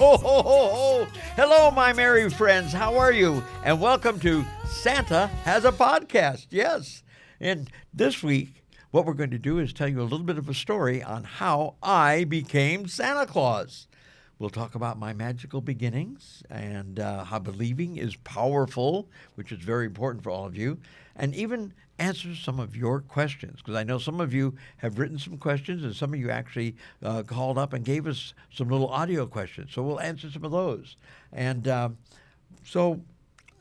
ho, ho, ho. Hello, my merry friends. How are you? And welcome to Santa Has a Podcast. Yes. And this week, what we're going to do is tell you a little bit of a story on how I became Santa Claus. We'll talk about my magical beginnings and how believing is powerful, which is very important for all of you, and even answer some of your questions, because I know some of you have written some questions and some of you actually called up and gave us some little audio questions. So we'll answer some of those. And I'm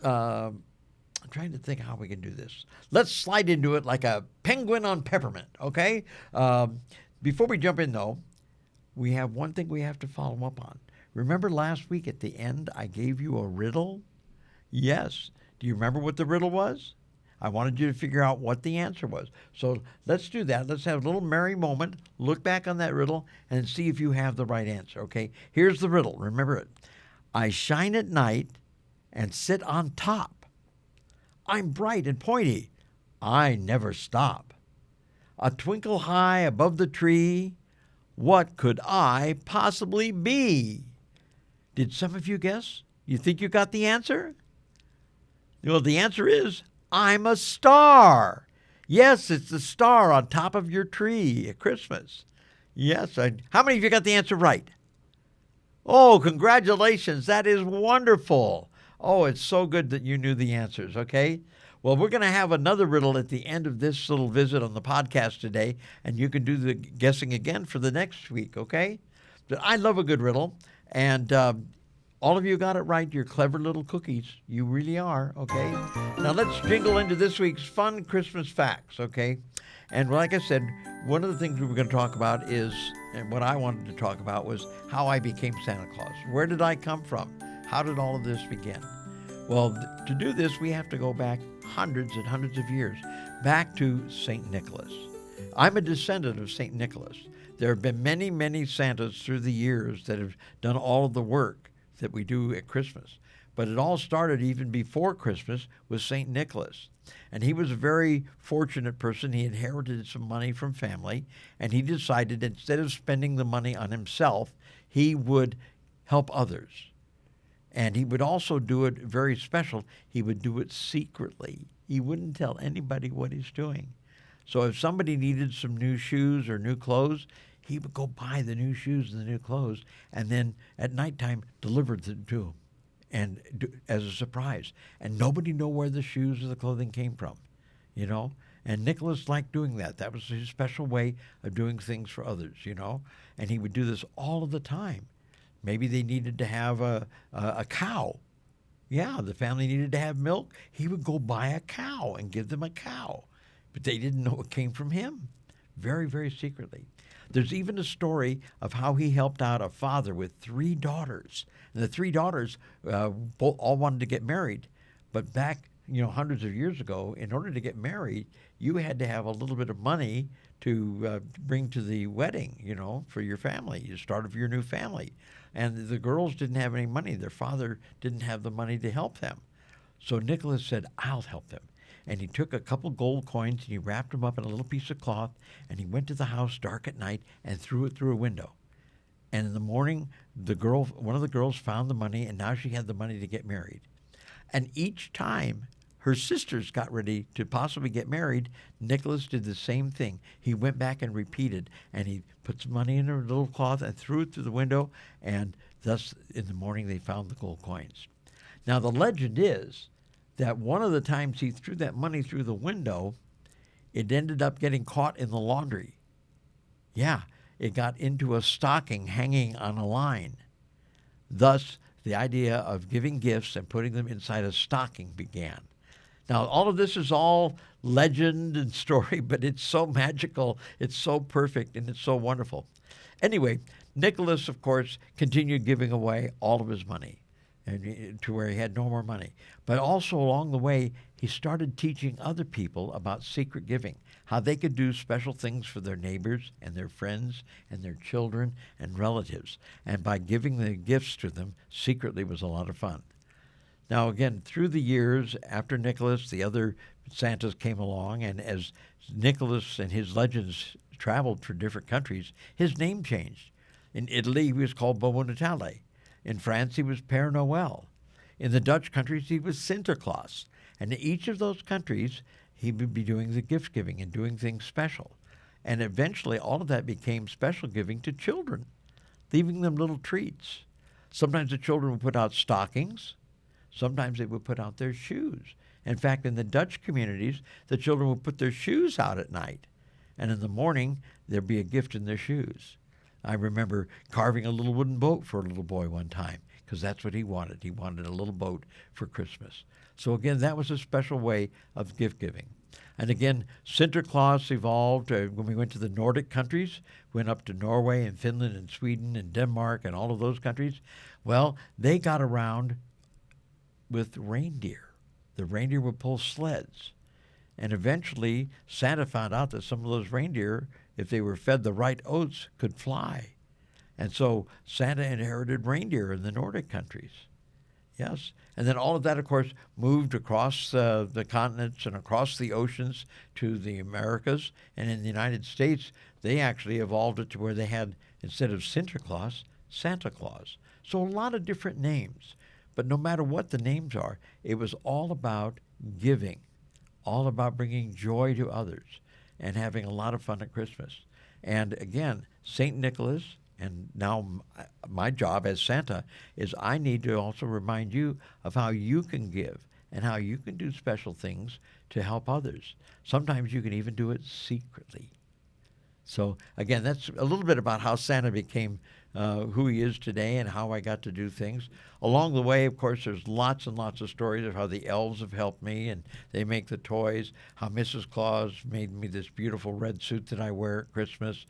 trying to think how we can do this. Let's slide into it like a penguin on peppermint, okay? Before we jump in, though, we have one thing we have to follow up on. Remember last week at the end, I gave you a riddle? Yes. Do you remember what the riddle was? I wanted you to figure out what the answer was. So let's do that. Let's have a little merry moment, look back on that riddle, and see if you have the right answer, okay? Here's the riddle. Remember it. I shine at night and sit on top. I'm bright and pointy. I never stop. A twinkle high above the tree. What could I possibly be? Did some of you guess? You think you got the answer? Well, the answer is I'm a star. Yes, it's the star on top of your tree at Christmas. Yes. How many of you got the answer right? Oh, congratulations. That is wonderful. Oh, it's so good that you knew the answers, okay? Well, we're going to have another riddle at the end of this little visit on the podcast today, and you can do the guessing again for the next week, okay? But I love a good riddle, and all of you got it right. You're clever little cookies. You really are, okay? Now let's jingle into this week's fun Christmas facts, okay? And like I said, one of the things we were going to talk about is, and what I wanted to talk about was how I became Santa Claus. Where did I come from? How did all of this begin? Well, to do this, we have to go back hundreds and hundreds of years, back to St. Nicholas. I'm a descendant of St. Nicholas. There have been many, many Santas through the years that have done all of the work that we do at Christmas. But it all started even before Christmas with St. Nicholas. And he was a very fortunate person. He inherited some money from family, and he decided instead of spending the money on himself, he would help others. And he would also do it very special. He would do it secretly. He wouldn't tell anybody what he's doing. So if somebody needed some new shoes or new clothes, he would go buy the new shoes and the new clothes, and then at nighttime deliver them to him, and as a surprise. And nobody knew where the shoes or the clothing came from, you know. And Nicholas liked doing that. That was his special way of doing things for others, you know. And he would do this all of the time. Maybe they needed to have a cow. Yeah, the family needed to have milk. He would go buy a cow and give them a cow. But they didn't know it came from him. Very, very secretly. There's even a story of how he helped out a father with 3 daughters. And the 3 daughters all wanted to get married. But back, hundreds of years ago, in order to get married, you had to have a little bit of money to bring to the wedding, for your family, the start of your new family. And the girls didn't have any money. Their father didn't have the money to help them. So Nicholas said, I'll help them. And he took a couple gold coins and he wrapped them up in a little piece of cloth, and he went to the house dark at night and threw it through a window. And in the morning, one of the girls found the money, and now she had the money to get married. And each time her sisters got ready to possibly get married, Nicholas did the same thing. He went back and repeated, and he put some money in her little cloth and threw it through the window, and thus in the morning they found the gold coins. Now the legend is that one of the times he threw that money through the window, it ended up getting caught in the laundry. Yeah, it got into a stocking hanging on a line. Thus, the idea of giving gifts and putting them inside a stocking began. Now, all of this is all legend and story, but it's so magical, it's so perfect, and it's so wonderful. Anyway, Nicholas, of course, continued giving away all of his money, and to where he had no more money. But also along the way, he started teaching other people about secret giving, how they could do special things for their neighbors and their friends and their children and relatives. And by giving the gifts to them secretly was a lot of fun. Now, again, through the years after Nicholas, the other Santas came along, and as Nicholas and his legends traveled through different countries, his name changed. In Italy, he was called Babbo Natale. In France, he was Père Noël. In the Dutch countries, he was Sinterklaas. And in each of those countries, he would be doing the gift giving and doing things special. And eventually, all of that became special giving to children, leaving them little treats. Sometimes the children would put out stockings. Sometimes they would put out their shoes. In fact, in the Dutch communities, the children would put their shoes out at night. And in the morning, there'd be a gift in their shoes. I remember carving a little wooden boat for a little boy one time because that's what he wanted. He wanted a little boat for Christmas. So again, that was a special way of gift giving. And again, Sinterklaas evolved when we went to the Nordic countries, went up to Norway and Finland and Sweden and Denmark and all of those countries. Well, they got around with reindeer. The reindeer would pull sleds. And eventually, Santa found out that some of those reindeer, if they were fed the right oats, could fly. And so Santa inherited reindeer in the Nordic countries. Yes. And then all of that, of course, moved across the continents and across the oceans to the Americas. And in the United States, they actually evolved it to where they had, instead of Sinterklaas, Santa Claus. So a lot of different names. But no matter what the names are, it was all about giving, all about bringing joy to others and having a lot of fun at Christmas. And again, St. Nicholas, and now my job as Santa is I need to also remind you of how you can give and how you can do special things to help others. Sometimes you can even do it secretly. So again, that's a little bit about how Santa became who he is today and how I got to do things. Along the way, of course, there's lots and lots of stories of how the elves have helped me and they make the toys, how Mrs. Claus made me this beautiful red suit that I wear at Christmas,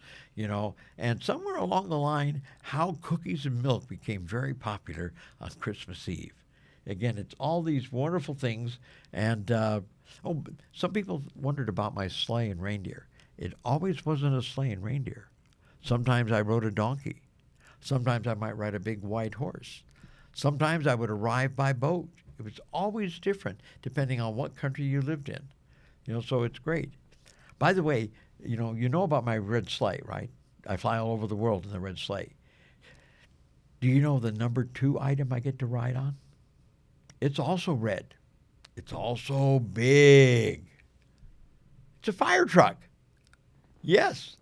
and somewhere along the line, how cookies and milk became very popular on Christmas Eve. Again, it's all these wonderful things. And some people wondered about my sleigh and reindeer. It always wasn't a sleigh and reindeer. Sometimes I rode a donkey. Sometimes I might ride a big white horse. Sometimes I would arrive by boat. It was always different depending on what country you lived in. So it's great. By the way, you know about my red sleigh, right? I fly all over the world in the red sleigh. Do you know the number 2 item I get to ride on? It's also red. It's also big. It's a fire truck. Yes.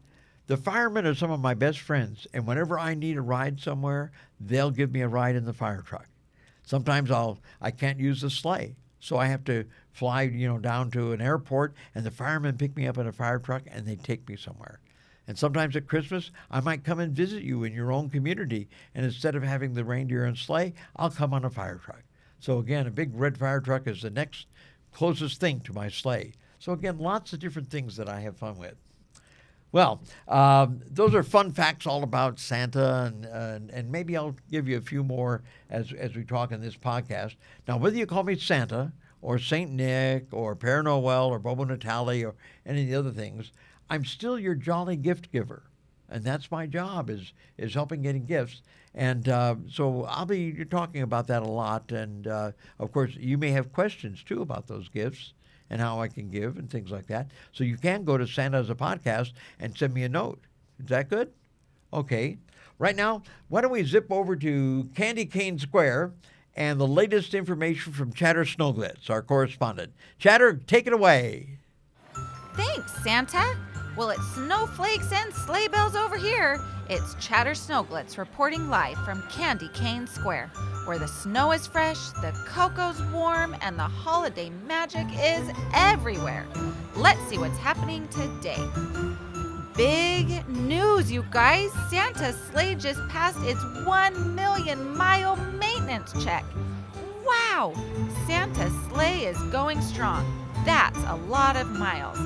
The firemen are some of my best friends, and whenever I need a ride somewhere, they'll give me a ride in the fire truck. Sometimes I can't use the sleigh, so I have to fly, down to an airport, and the firemen pick me up in a fire truck, and they take me somewhere. And sometimes at Christmas, I might come and visit you in your own community, and instead of having the reindeer and sleigh, I'll come on a fire truck. So again, a big red fire truck is the next closest thing to my sleigh. So again, lots of different things that I have fun with. Well, those are fun facts all about Santa, and maybe I'll give you a few more as we talk in this podcast. Now, whether you call me Santa or Saint Nick or Père Noël or Bobo Natale or any of the other things, I'm still your jolly gift giver, and that's my job is helping getting gifts. And so I'll be talking about that a lot, and of course, you may have questions too about those gifts and how I can give and things like that. So you can go to Santa as a Podcast and send me a note. Is that good? Okay. Right now, why don't we zip over to Candy Cane Square and the latest information from Chatter Snoglitz, our correspondent. Chatter, take it away. Thanks, Santa. Well, it's snowflakes and sleigh bells over here. It's Chatter Snoglitz reporting live from Candy Cane Square, where the snow is fresh, the cocoa's warm, and the holiday magic is everywhere. Let's see what's happening today. Big news, you guys. Santa's sleigh just passed its 1 million mile maintenance check. Wow! Santa's sleigh is going strong. That's a lot of miles.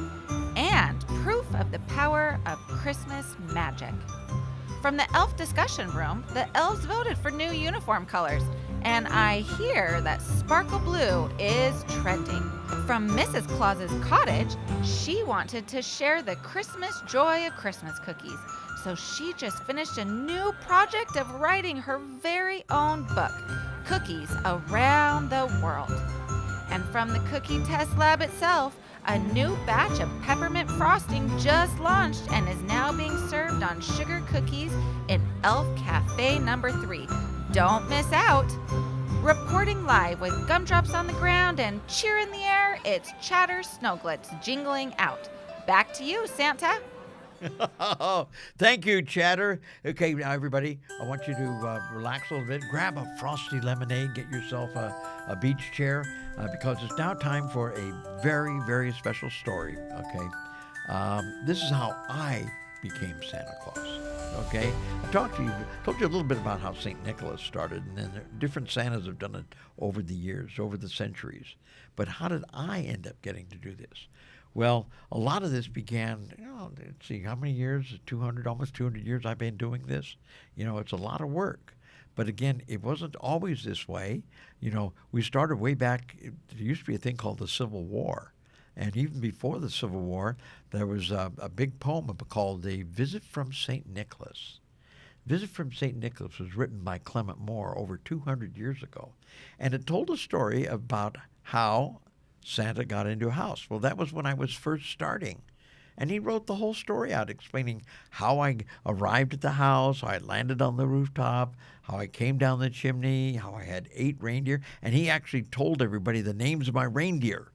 And proof of the power of Christmas magic. From the elf discussion room, the elves voted for new uniform colors, and I hear that sparkle blue is trending. From Mrs. Claus's cottage, she wanted to share the Christmas joy of Christmas cookies, so she just finished a new project of writing her very own book, Cookies Around the World. And from the Cookie Test Lab itself, a new batch of peppermint frosting just launched and is now being served on sugar cookies in Elf Cafe number 3. Don't miss out. Reporting live with gumdrops on the ground and cheer in the air, it's Chatter Snowglitz jingling out. Back to you, Santa. Thank you, Chatter. Okay, now everybody, I want you to relax a little bit. Grab a frosty lemonade, get yourself a beach chair, because it's now time for a very, very special story. Okay, this is how I became Santa Claus. Okay, I told you a little bit about how St. Nicholas started, and then different Santas have done it over the years, over the centuries. But how did I end up getting to do this? Well, a lot of this began, let's see, how many years? 200, almost 200 years I've been doing this. It's a lot of work. But again, it wasn't always this way. We started way back, there used to be a thing called the Civil War. And even before the Civil War, there was a big poem called The Visit from St. Nicholas. Visit from St. Nicholas was written by Clement Moore over 200 years ago. And it told a story about how Santa got into a house. Well, that was when I was first starting. And he wrote the whole story out, explaining how I arrived at the house, how I landed on the rooftop, how I came down the chimney, how I had 8 reindeer. And he actually told everybody the names of my reindeer.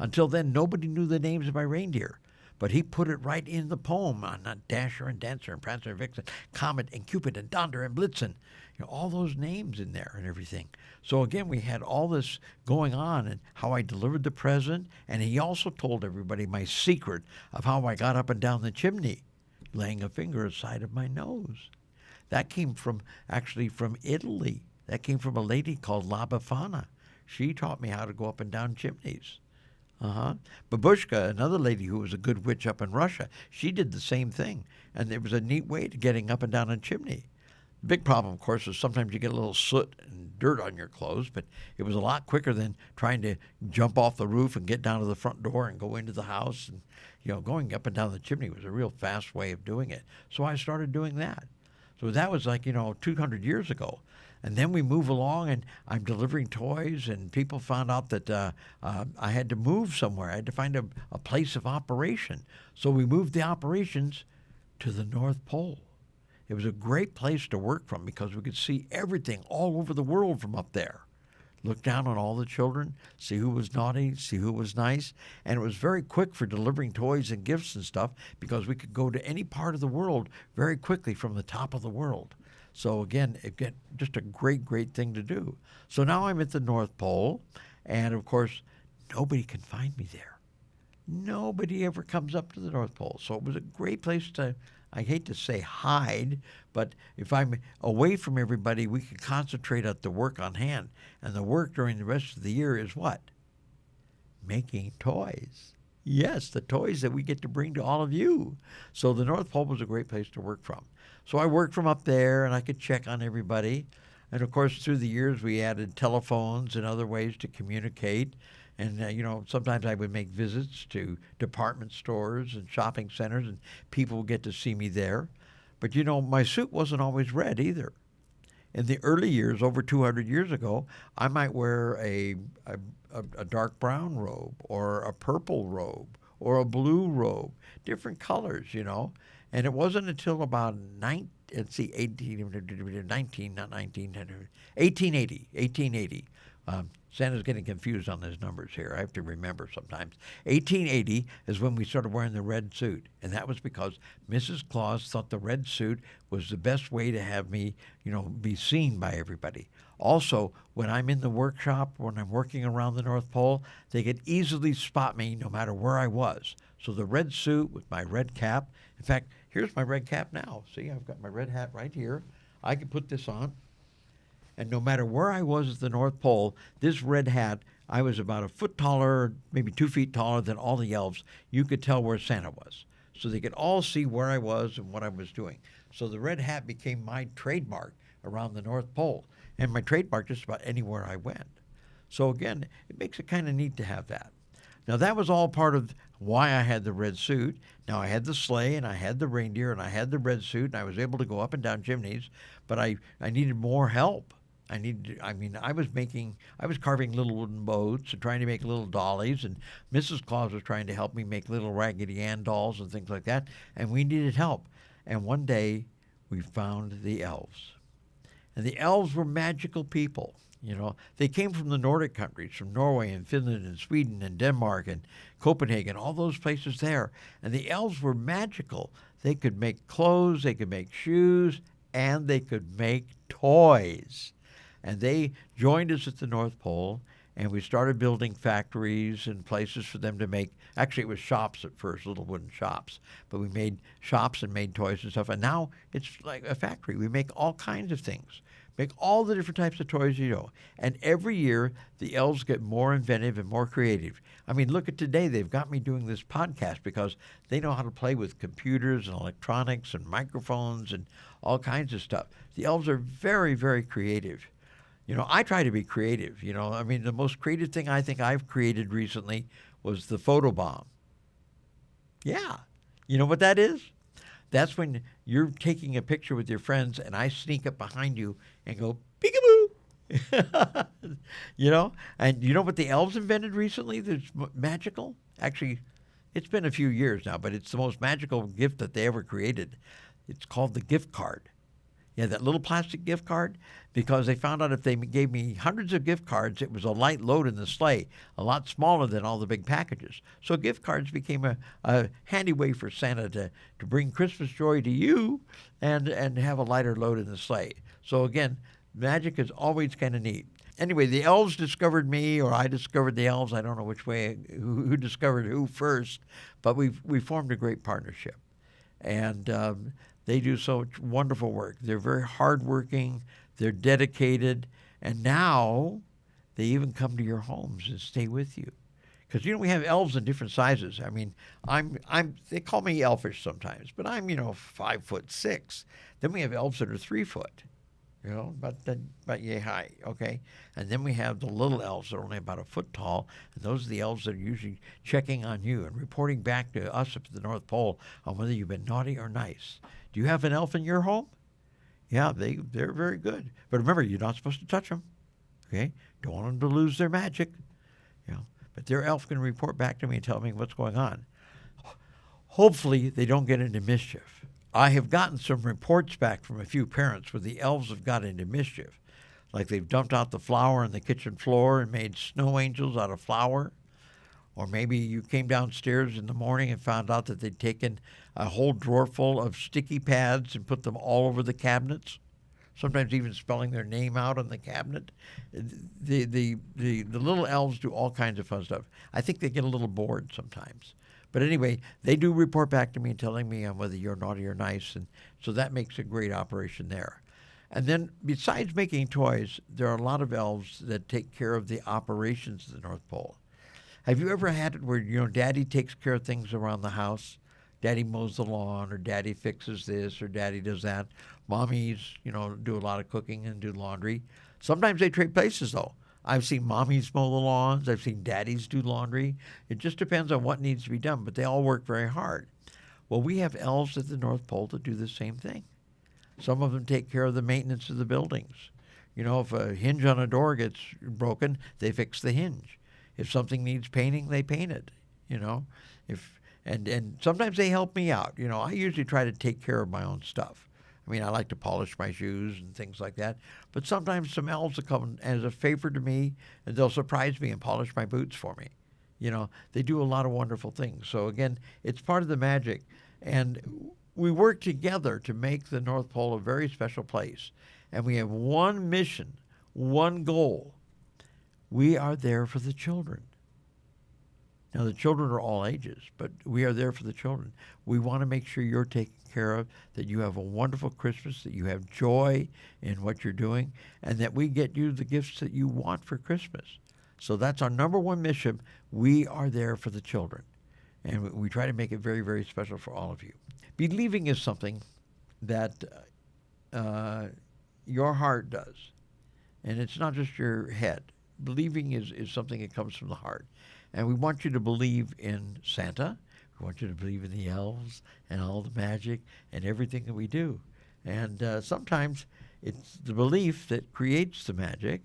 Until then, nobody knew the names of my reindeer. But he put it right in the poem on Dasher and Dancer and Prancer and Vixen, Comet and Cupid and Donder and Blitzen. All those names in there and everything. So again, we had all this going on and how I delivered the present. And he also told everybody my secret of how I got up and down the chimney, laying a finger aside of my nose. That came from Italy. That came from a lady called La Befana. She taught me how to go up and down chimneys. Babushka, another lady who was a good witch up in Russia, she did the same thing. And it was a neat way to getting up and down a chimney. The big problem, of course, is sometimes you get a little soot and dirt on your clothes, but it was a lot quicker than trying to jump off the roof and get down to the front door and go into the house. And, going up and down the chimney was a real fast way of doing it. So I started doing that. So that was 200 years ago. And then we move along, and I'm delivering toys, and people found out that I had to move somewhere. I had to find a place of operation. So we moved the operations to the North Pole. It was a great place to work from because we could see everything all over the world from up there. Look down on all the children, see who was naughty, see who was nice. And it was very quick for delivering toys and gifts and stuff because we could go to any part of the world very quickly from the top of the world. So again, just a great, great thing to do. So now I'm at the North Pole, and of course, nobody can find me there. Nobody ever comes up to the North Pole. So it was a great place to, I hate to say hide, but if I'm away from everybody, we can concentrate on the work on hand. And the work during the rest of the year is what? Making toys. Yes, the toys that we get to bring to all of you. So the North Pole was a great place to work from. So I worked from up there, and I could check on everybody. And, of course, through the years, we added telephones and other ways to communicate. And, sometimes I would make visits to department stores and shopping centers, and people would get to see me there. But, my suit wasn't always red either. In the early years, over 200 years ago, I might wear a dark brown robe or a purple robe or a blue robe, different colors, And it wasn't until about 1880. Santa's getting confused on his numbers here. I have to remember sometimes. 1880 is when we started wearing the red suit. And that was because Mrs. Claus thought the red suit was the best way to have me, be seen by everybody. Also, when I'm in the workshop, when I'm working around the North Pole, they could easily spot me no matter where I was. So the red suit with my red cap. In fact, here's my red cap now. See, I've got my red hat right here. I can put this on. And no matter where I was at the North Pole, this red hat, I was about a foot taller, maybe 2 feet taller than all the elves. You could tell where Santa was. So they could all see where I was and what I was doing. So the red hat became my trademark around the North Pole. And my trademark just about anywhere I went. So again, it makes it kind of neat to have that. Now that was all part of why I had the red suit. Now I had the sleigh and I had the reindeer and I had the red suit and I was able to go up and down chimneys, but I needed more help. I was carving little wooden boats and trying to make little dollies, and Mrs. Claus was trying to help me make little Raggedy Ann dolls and things like that, and we needed help. And one day we found the elves. And the elves were magical people. They came from the Nordic countries, from Norway and Finland and Sweden and Denmark and Copenhagen, all those places there. And the elves were magical. They could make clothes, they could make shoes, and they could make toys. And they joined us at the North Pole, and we started building factories and places for them to make. Actually, it was shops at first, little wooden shops. But we made shops and made toys and stuff. And now it's like a factory. We make all kinds of things. Make all the different types of toys you know. And every year, the elves get more inventive and more creative. I mean, look at today. They've got me doing this podcast because they know how to play with computers and electronics and microphones and all kinds of stuff. The elves are very, very creative. I try to be creative. I mean, the most creative thing I think I've created recently was the photobomb. Yeah. You know what that is? That's when you're taking a picture with your friends and I sneak up behind you and go, peekaboo. And you know what the elves invented recently that's magical? Actually, it's been a few years now, but it's the most magical gift that they ever created. It's called the gift card. Yeah, that little plastic gift card, because they found out if they gave me hundreds of gift cards, it was a light load in the sleigh, a lot smaller than all the big packages. So gift cards became a handy way for Santa to bring Christmas joy to you and have a lighter load in the sleigh. So again, magic is always kind of neat. Anyway, the elves discovered me, or I discovered the elves. I don't know which way, who discovered who first, but we formed a great partnership. And they do so much wonderful work. They're very hardworking. They're dedicated. And now they even come to your homes and stay with you. Because, we have elves in different sizes. I mean, they call me elfish sometimes, but I'm, 5'6". Then we have elves that are 3 foot, about yay high, okay? And then we have the little elves that are only about a foot tall, and those are the elves that are usually checking on you and reporting back to us up at the North Pole on whether you've been naughty or nice. Do you have an elf in your home? Yeah, they're very good. But remember, you're not supposed to touch them, okay? Don't want them to lose their magic, But their elf can report back to me and tell me what's going on. Hopefully, they don't get into mischief. I have gotten some reports back from a few parents where the elves have got into mischief, like they've dumped out the flour on the kitchen floor and made snow angels out of flour. Or maybe you came downstairs in the morning and found out that they'd taken a whole drawer full of sticky pads and put them all over the cabinets, sometimes even spelling their name out on the cabinet. The little elves do all kinds of fun stuff. I think they get a little bored sometimes. But anyway, they do report back to me telling me on whether you're naughty or nice, and so that makes a great operation there. And then besides making toys, there are a lot of elves that take care of the operations of the North Pole. Have you ever had it where, Daddy takes care of things around the house? Daddy mows the lawn, or Daddy fixes this, or Daddy does that. Mommies, do a lot of cooking and do laundry. Sometimes they trade places, though. I've seen mommies mow the lawns. I've seen daddies do laundry. It just depends on what needs to be done, but they all work very hard. Well, we have elves at the North Pole that do the same thing. Some of them take care of the maintenance of the buildings. If a hinge on a door gets broken, they fix the hinge. If something needs painting, they paint it. And sometimes they help me out. I usually try to take care of my own stuff. I mean, I like to polish my shoes and things like that. But sometimes some elves will come as a favor to me, and they'll surprise me and polish my boots for me. They do a lot of wonderful things. So again, it's part of the magic. And we work together to make the North Pole a very special place. And we have one mission, one goal. We are there for the children. Now, the children are all ages, but we are there for the children. We want to make sure you're taken care of, that you have a wonderful Christmas, that you have joy in what you're doing, and that we get you the gifts that you want for Christmas. So that's our number one mission. We are there for the children. And we try to make it very, very special for all of you. Believing is something that your heart does. And it's not just your head. Believing is something that comes from the heart. And we want you to believe in Santa. We want you to believe in the elves and all the magic and everything that we do. And sometimes it's the belief that creates the magic.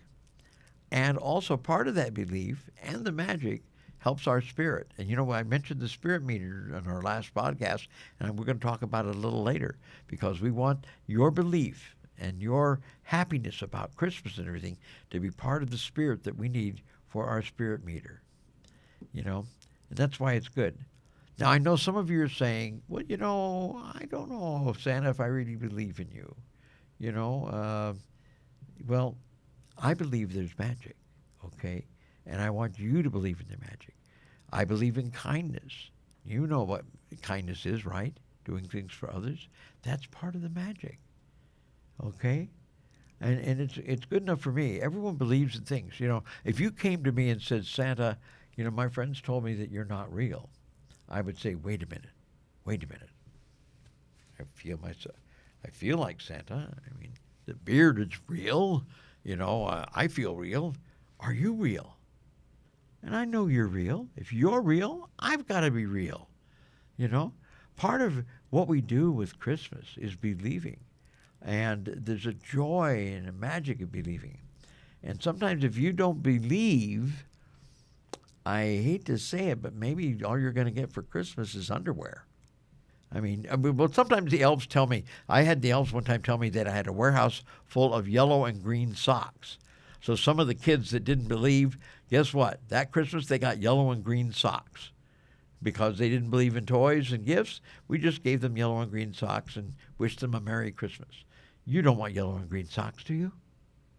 And also part of that belief and the magic helps our spirit. And I mentioned the spirit meter on our last podcast, and we're going to talk about it a little later, because we want your belief and your happiness about Christmas and everything to be part of the spirit that we need for our spirit meter. And that's why it's good. Now, I know some of you are saying, well, I don't know, Santa, if I really believe in you. Well, I believe there's magic, okay? And I want you to believe in the magic. I believe in kindness. You know what kindness is, right? Doing things for others. That's part of the magic, okay? And it's good enough for me. Everyone believes in things. If you came to me and said, Santa, my friends told me that you're not real, I would say, wait a minute. I feel like Santa. I mean, the beard is real. I feel real. Are you real? And I know you're real. If you're real, I've got to be real. Part of what we do with Christmas is believing. And there's a joy and a magic of believing. And sometimes if you don't believe, I hate to say it, but maybe all you're going to get for Christmas is underwear. Well, sometimes the elves tell me, I had the elves one time tell me that I had a warehouse full of yellow and green socks. So some of the kids that didn't believe, guess what? That Christmas they got yellow and green socks. Because they didn't believe in toys and gifts, we just gave them yellow and green socks and wished them a Merry Christmas. You don't want yellow and green socks, do you?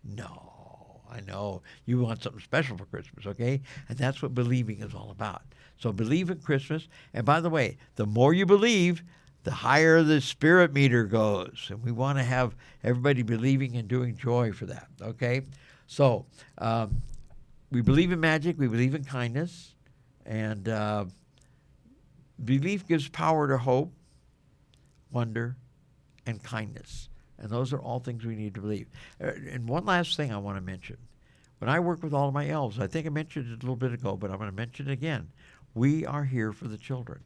No, I know. You want something special for Christmas, okay? And that's what believing is all about. So believe in Christmas. And by the way, the more you believe, the higher the spirit meter goes. And we want to have everybody believing and doing joy for that, okay? So we believe in magic. We believe in kindness. And belief gives power to hope, wonder, and kindness. And those are all things we need to believe. And one last thing I want to mention. When I work with all of my elves, I think I mentioned it a little bit ago, but I'm going to mention it again. We are here for the children.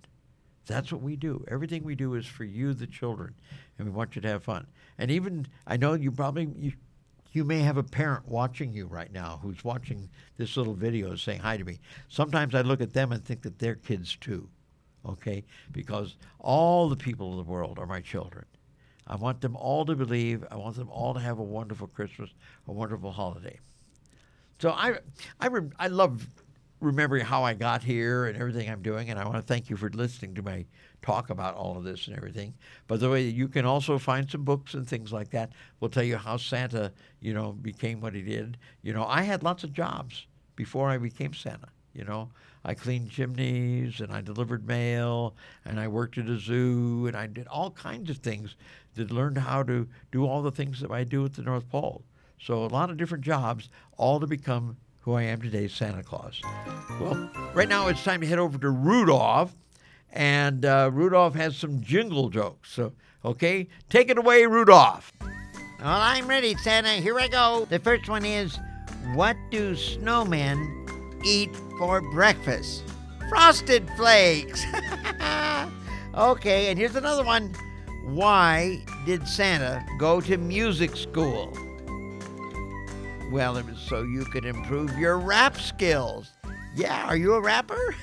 That's what we do. Everything we do is for you, the children, and we want you to have fun. And even, I know you may have a parent watching you right now who's watching this little video saying hi to me. Sometimes I look at them and think that they're kids too, okay? Because all the people of the world are my children. I want them all to believe. I want them all to have a wonderful Christmas, a wonderful holiday. So I love remembering how I got here and everything I'm doing, and I want to thank you for listening to my talk about all of this and everything. But the way you can also find some books and things like that will tell you how Santa, became what he did. I had lots of jobs before I became Santa. I cleaned chimneys and I delivered mail and I worked at a zoo and I did all kinds of things that learned how to do all the things that I do at the North Pole. So a lot of different jobs, all to become who I am today, Santa Claus. Well, right now it's time to head over to Rudolph, and Rudolph has some jingle jokes. So, okay, take it away, Rudolph. Well, I'm ready, Santa. Here I go. The first one is, what do snowmen eat for breakfast? Frosted Flakes. Okay, and here's another one. Why did Santa go to music school? Well, it was so you could improve your rap skills. Yeah, are you a rapper?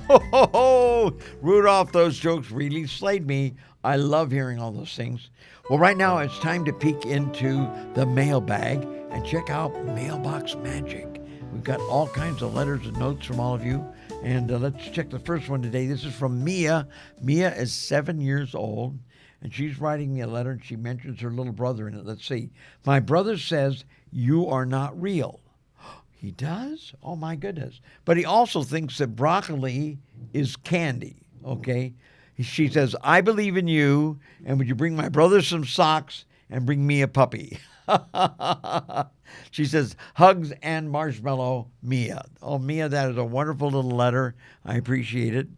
Ho, ho, ho! Rudolph, those jokes really slayed me. I love hearing all those things. Well, right now it's time to peek into the mailbag and check out Mailbox Magic. We've got all kinds of letters and notes from all of you. And let's check the first one today. This is from Mia. Mia is 7 years old. And she's writing me a letter, and she mentions her little brother in it. Let's see. My brother says, you are not real. He does? Oh, my goodness. But he also thinks that broccoli is candy, okay? She says, I believe in you, and would you bring my brother some socks and bring me a puppy? She says, hugs and marshmallow, Mia. Oh, Mia, that is a wonderful little letter. I appreciate it.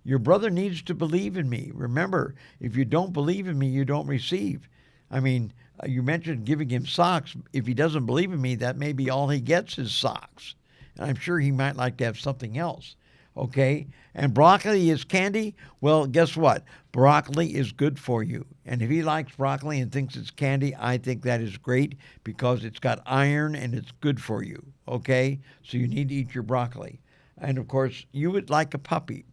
Your brother needs to believe in me. Remember, if you don't believe in me, you don't receive. You mentioned giving him socks. If he doesn't believe in me, that may be all he gets is socks. And I'm sure he might like to have something else. Okay? And broccoli is candy? Well, guess what? Broccoli is good for you. And if he likes broccoli and thinks it's candy, I think that is great because it's got iron and it's good for you. Okay? So you need to eat your broccoli. And, of course, you would like a puppy.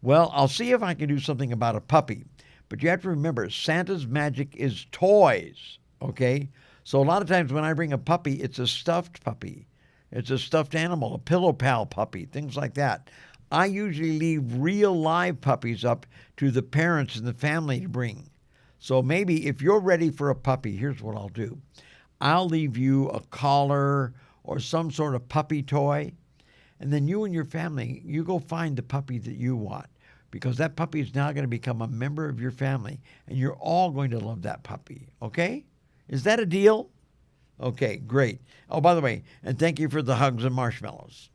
Well, I'll see if I can do something about a puppy. But you have to remember, Santa's magic is toys, okay? So a lot of times when I bring a puppy, it's a stuffed puppy. It's a stuffed animal, a pillow pal puppy, things like that. I usually leave real live puppies up to the parents and the family to bring. So maybe if you're ready for a puppy, here's what I'll do. I'll leave you a collar or some sort of puppy toy, and then you and your family, you go find the puppy that you want, because that puppy is now going to become a member of your family, and you're all going to love that puppy, okay? Is that a deal? Okay, great. Oh, by the way, and thank you for the hugs and marshmallows.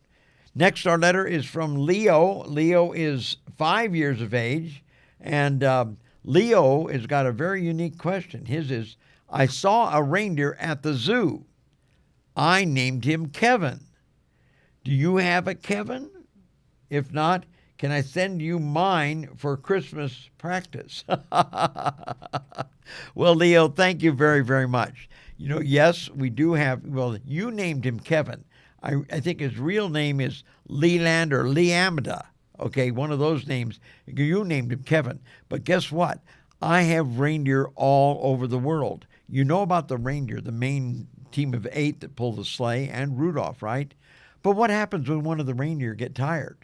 Next, our letter is from Leo. Leo is 5 years of age, and Leo has got a very unique question. His is, I saw a reindeer at the zoo. I named him Kevin. Do you have a Kevin? If not, can I send you mine for Christmas practice? Well, Leo, thank you very, very much. You know, yes, we do have, well, you named him Kevin. I think his real name is Leland or Leamida. Okay, one of those names. You named him Kevin. But guess what? I have reindeer all over the world. You know about the reindeer, the main team of 8 that pull the sleigh, and Rudolph, right? But what happens when one of the reindeer get tired?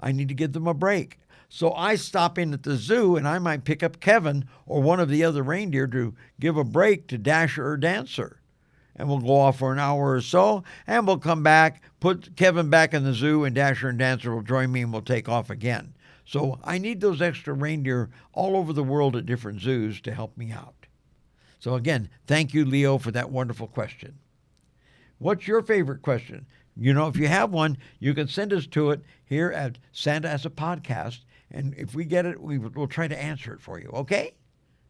I need to give them a break. So I stop in at the zoo, and I might pick up Kevin or one of the other reindeer to give a break to Dasher or Dancer. And we'll go off for an hour or so, and we'll come back, put Kevin back in the zoo, and Dasher and Dancer will join me, and we'll take off again. So I need those extra reindeer all over the world at different zoos to help me out. So again, thank you, Leo, for that wonderful question. What's your favorite question? You know, if you have one, you can send us to it here at Santa as a Podcast, and if we get it, we'll try to answer it for you, okay?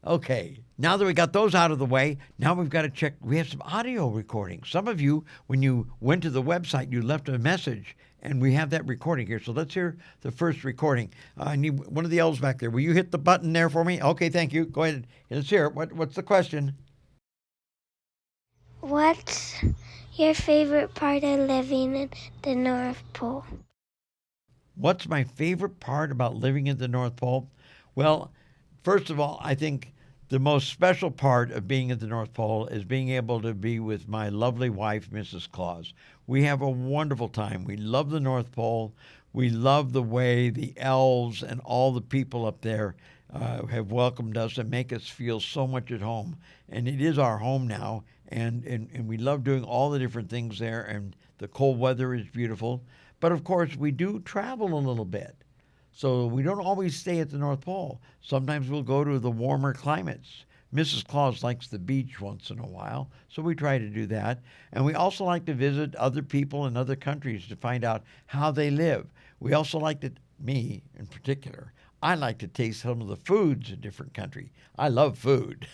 Okay, now that we got those out of the way, now we've got to check. We have some audio recordings. Some of you, when you went to the website, you left a message, and we have that recording here. So let's hear the first recording. I need one of the elves back there. Will you hit the button there for me? Okay, thank you. Go ahead. Let's hear it. What's the question? What's your favorite part of living in the North Pole? What's my favorite part about living at the North Pole? Well, first of all, I think the most special part of being at the North Pole is being able to be with my lovely wife, Mrs. Claus. We have a wonderful time. We love the North Pole. We love the way the elves and all the people up there have welcomed us and make us feel so much at home. And it is our home now, and we love doing all the different things there, and the cold weather is beautiful. But, of course, we do travel a little bit. So we don't always stay at the North Pole. Sometimes we'll go to the warmer climates. Mrs. Claus likes the beach once in a while, so we try to do that. And we also like to visit other people in other countries to find out how they live. We also like to, me in particular, I like to taste some of the foods in different countries. I love food.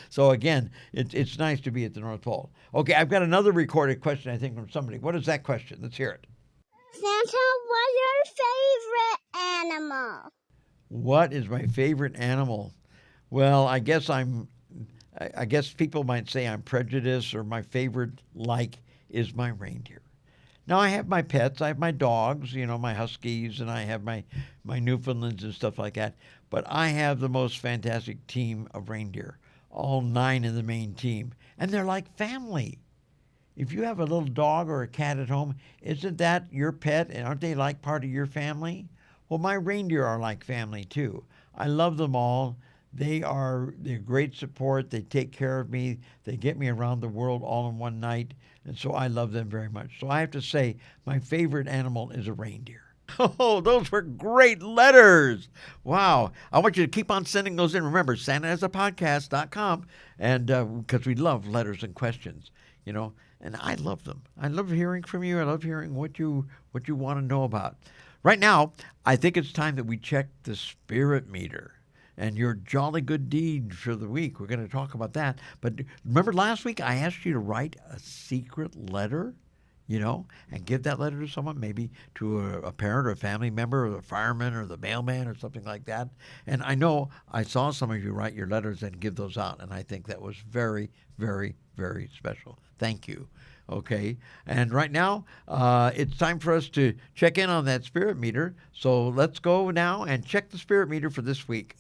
So again, it's nice to be at the North Pole. Okay, I've got another recorded question, I think, from somebody. What is that question? Let's hear it. Santa, what's your favorite animal? What is my favorite animal? Well, I guess people might say I'm prejudiced, or my favorite is my reindeer. Now, I have my pets. I have my dogs, my huskies, and I have my Newfoundlands and stuff like that. But I have the most fantastic team of reindeer, all 9 in the main team. And they're like family. If you have a little dog or a cat at home, isn't that your pet? And aren't they like part of your family? Well, my reindeer are like family, too. I love them all. They're great support. They take care of me. They get me around the world all in one night. And so I love them very much. So I have to say my favorite animal is a reindeer. Oh, those were great letters. Wow. I want you to keep on sending those in. Remember, santaasapodcast.com. And because we love letters and questions, and I love them. I love hearing from you. I love hearing what you want to know about. Right now, I think it's time that we check the spirit meter and your jolly good deed for the week. We're going to talk about that. But remember last week I asked you to write a secret letter, and give that letter to someone, maybe to a parent or a family member or the fireman or the mailman or something like that. And I know I saw some of you write your letters and give those out, and I think that was very, very, very special. Thank you. Okay, and right now it's time for us to check in on that spirit meter. So let's go now and check the spirit meter for this week.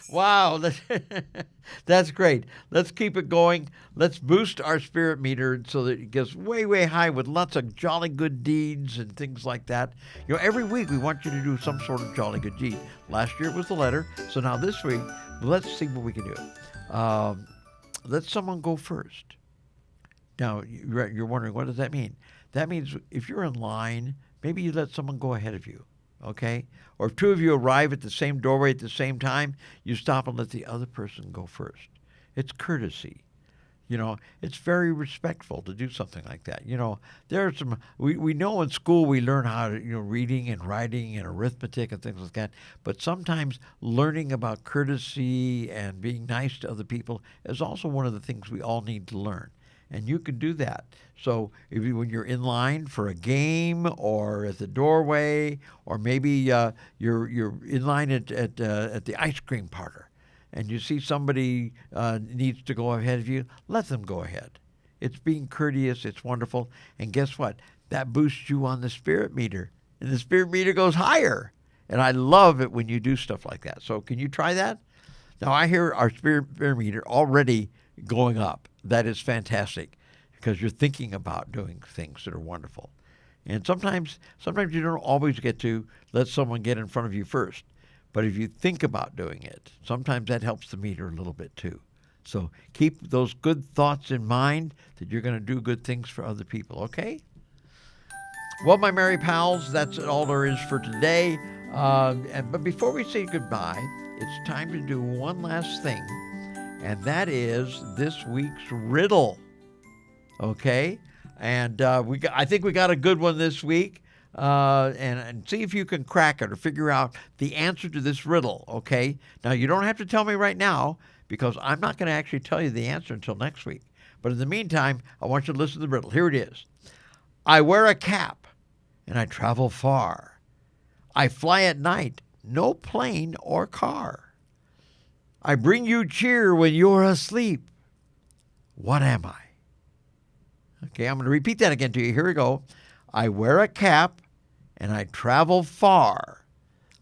Wow, that's great. Let's keep it going. Let's boost our spirit meter so that it gets way, way high with lots of jolly good deeds and things like that. Every week we want you to do some sort of jolly good deed. Last year it was the letter, so now this week, let's see what we can do. Let someone go first. Now, you're wondering, what does that mean? That means if you're in line, maybe you let someone go ahead of you. Okay? Or if two of you arrive at the same doorway at the same time, you stop and let the other person go first. It's courtesy. It's very respectful to do something like that. There are some, we know in school we learn how to, reading and writing and arithmetic and things like that. But sometimes learning about courtesy and being nice to other people is also one of the things we all need to learn. And you can do that. So when you're in line for a game or at the doorway, or maybe you're in line at the ice cream parlor, and you see somebody needs to go ahead of you, let them go ahead. It's being courteous. It's wonderful. And guess what? That boosts you on the spirit meter, and the spirit meter goes higher. And I love it when you do stuff like that. So can you try that? Now I hear our spirit meter already going up. That is fantastic, because you're thinking about doing things that are wonderful. And sometimes you don't always get to let someone get in front of you first. But if you think about doing it, sometimes that helps the meter a little bit too. So keep those good thoughts in mind that you're going to do good things for other people, okay? Well, my merry pals, that's all there is for today. But before we say goodbye, it's time to do one last thing. And that is this week's riddle, okay? And I think we got a good one this week. And see if you can crack it or figure out the answer to this riddle, okay? Now, you don't have to tell me right now, because I'm not going to actually tell you the answer until next week. But in the meantime, I want you to listen to the riddle. Here it is. I wear a cap, and I travel far. I fly at night, no plane or car. I bring you cheer when you're asleep. What am I? Okay, I'm going to repeat that again to you. Here we go. I wear a cap, and I travel far.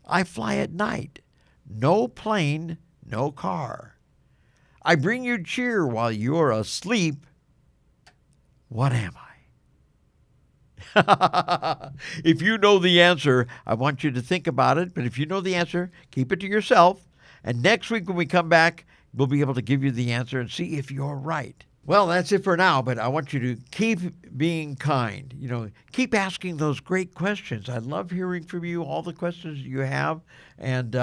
I fly at night, no plane, no car. I bring you cheer while you're asleep. What am I? If you know the answer, I want you to think about it. But if you know the answer, keep it to yourself. And next week when we come back, we'll be able to give you the answer and see if you're right. Well, that's it for now, but I want you to keep being kind. Keep asking those great questions. I love hearing from you, all the questions you have. And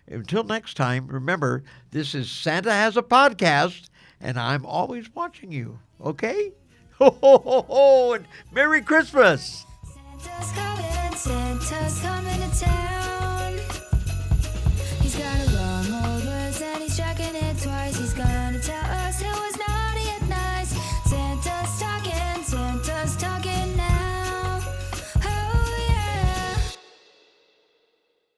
until next time, remember, this is Santa Has a Podcast, and I'm always watching you, okay? Ho, ho, ho, ho, and Merry Christmas! Santa's coming, Santa's coming.